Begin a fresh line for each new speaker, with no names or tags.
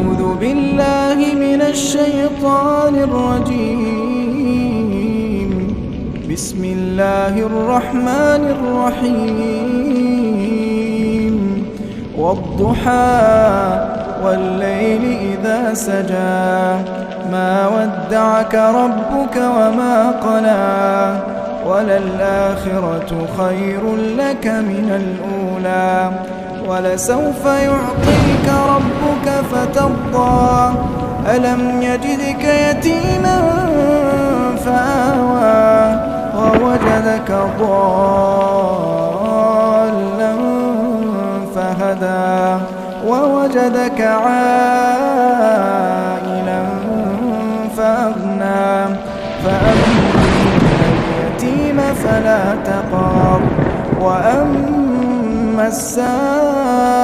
أعوذ بالله من الشيطان الرجيم. بسم الله الرحمن الرحيم. والضحى والليل إذا سجى ما ودعك ربك وما قلى وللآخرة خير لك من الأولى ولسوف يعطيك ربك فترضى ألم يجدك يتيما فآوى ووجدك ضالا فهدى ووجدك عائلا فأغنى فأما اليتيم فلا تقهر وأما السائل